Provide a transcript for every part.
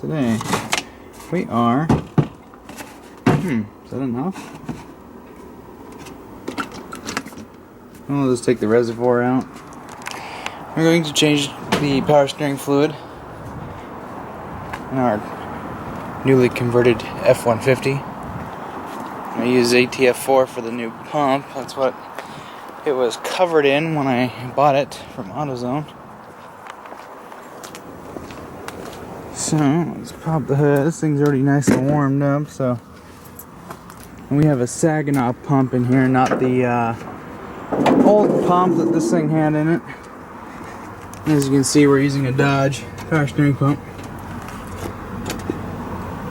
today. We are... is that enough? I'll just take the reservoir out. We're going to change the power steering fluid in our newly converted F150. I use ATF4 for the new pump. That's what it was covered in when I bought it from AutoZone. So let's pop the hood. This thing's already nice and warmed up. So and we have a Saginaw pump in here, not the old pump that this thing had in it. As you can see, we're using a Dodge power steering pump.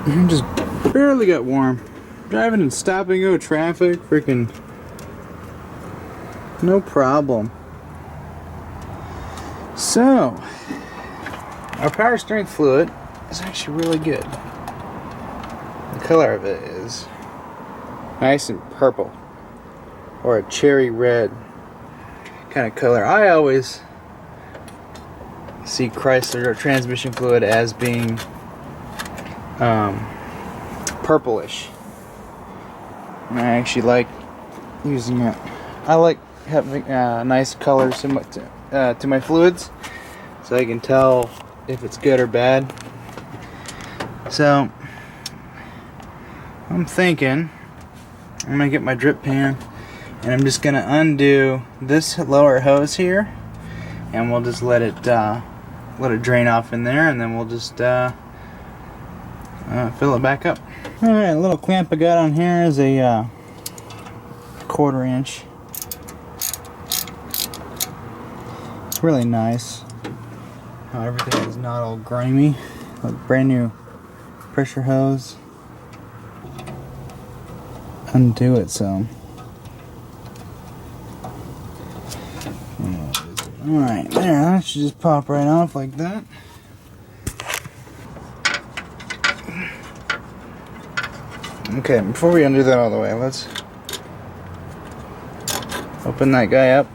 And just barely got warm. Driving in stop and go traffic, freaking no problem. So, our power steering fluid is actually really good. The color of it is nice and purple, or a cherry red kind of color. I always see Chrysler transmission fluid as being purplish, and I actually like using it. I like having nice colors to my fluids, so I can tell if it's good or bad. So I'm thinking I'm gonna get my drip pan, and I'm just gonna undo this lower hose here, and we'll just let it drain off in there, and then we'll just fill it back up. Alright, a little clamp I got on here is a 1/4 inch. It's really nice how everything is not all grimy, like brand new pressure hose. Undo it some. Alright, there, that should just pop right off like that. Okay, before we undo that all the way, let's open that guy up.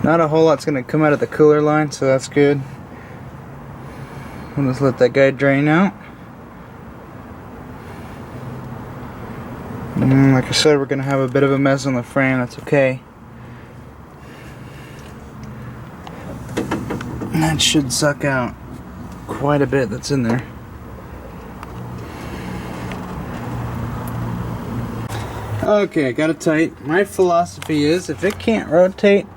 Not a whole lot's going to come out of the cooler line, so that's good. We'll just let that guy drain out. And like I said, we're going to have a bit of a mess on the frame. That's okay. And that should suck out quite a bit that's in there. Okay, I got it tight. My philosophy is if it can't rotate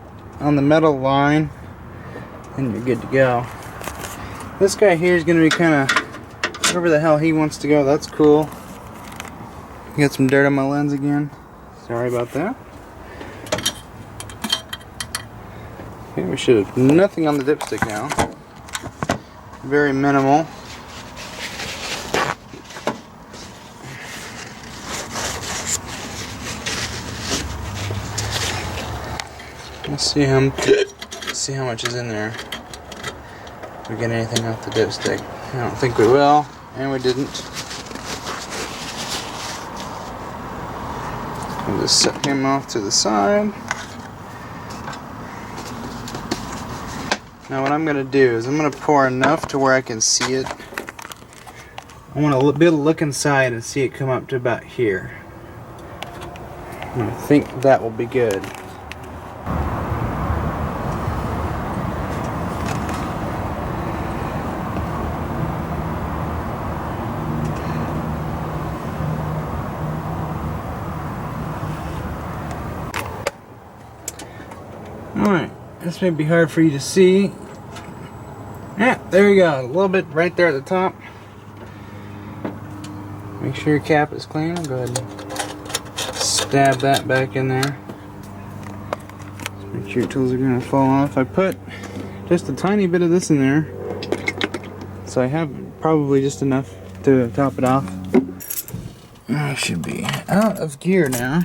on the metal line, then you're good to go. This guy here is going to be kind of wherever the hell he wants to go. That's cool. Got some dirt on my lens again. Sorry about that. Okay, we should have nothing on the dipstick now. Very minimal. Let's see how much is in there. If we get anything off the dipstick. I don't think we will, and we didn't. I'll just set him off to the side. Now what I'm going to do is I'm going to pour enough to where I can see it. I want to be able to look inside and see it come up to about here. And I think that will be good. Alright, this may be hard for you to see. Yeah, there you go. A little bit right there at the top. Make sure your cap is clean. Go ahead and stab that back in there. Make sure your tools are going to fall off. I put just a tiny bit of this in there, so I have probably just enough to top it off. I should be out of gear now.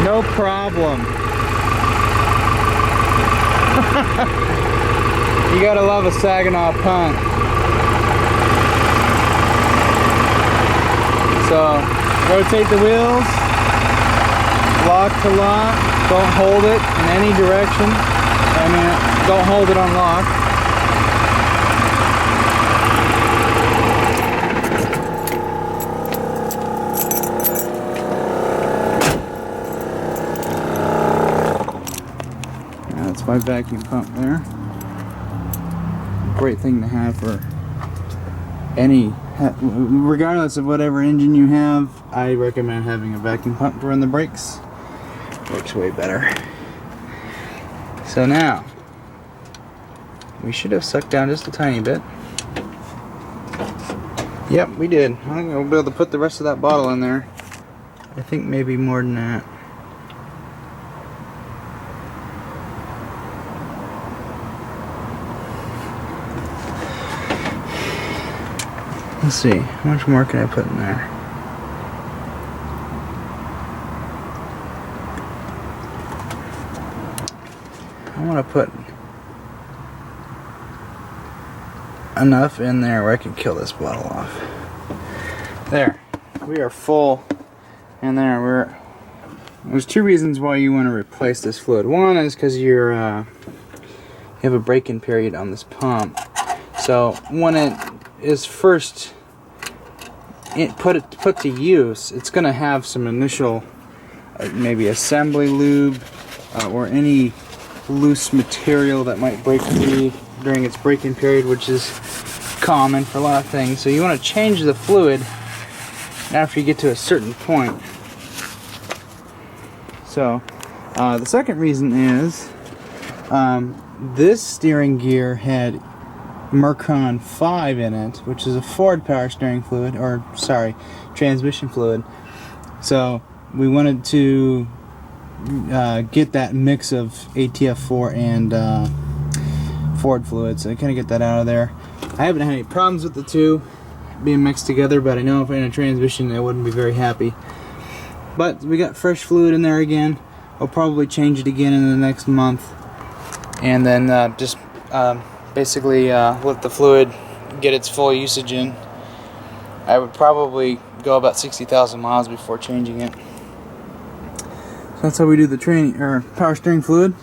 No problem. You gotta love a Saginaw pump. Rotate the wheels, lock to lock. Don't hold it in any direction. I mean, don't hold it on lock. That's my vacuum pump there. Great thing to have for any, regardless of whatever engine you have. I recommend having a vacuum pump to run the brakes. Works way better. So now we should have sucked down just a tiny bit. Yep, we did. I think we'll be able to put the rest of that bottle in there. I think maybe more than that. Let's see, how much more can I put in there? I want to put enough in there where I can kill this bottle off. There, we are full in there. There's two reasons why you want to replace this fluid. One is because you have a break-in period on this pump. So when it is first put to use, it's going to have some initial maybe assembly lube or any loose material that might break free during its break-in period, which is common for a lot of things. So you want to change the fluid after you get to a certain point. So the second reason is this steering gear had Mercon 5 in it, which is a Ford power steering fluid, or sorry, transmission fluid. So we wanted to get that mix of ATF4 and Ford fluid, so I kind of get that out of there. I haven't had any problems with the two being mixed together, but I know if I had a transmission I wouldn't be very happy. But we got fresh fluid in there again. I'll probably change it again in the next month, and then just basically let the fluid get its full usage in. I would probably go about 60,000 miles before changing it. So that's how we do the power steering fluid.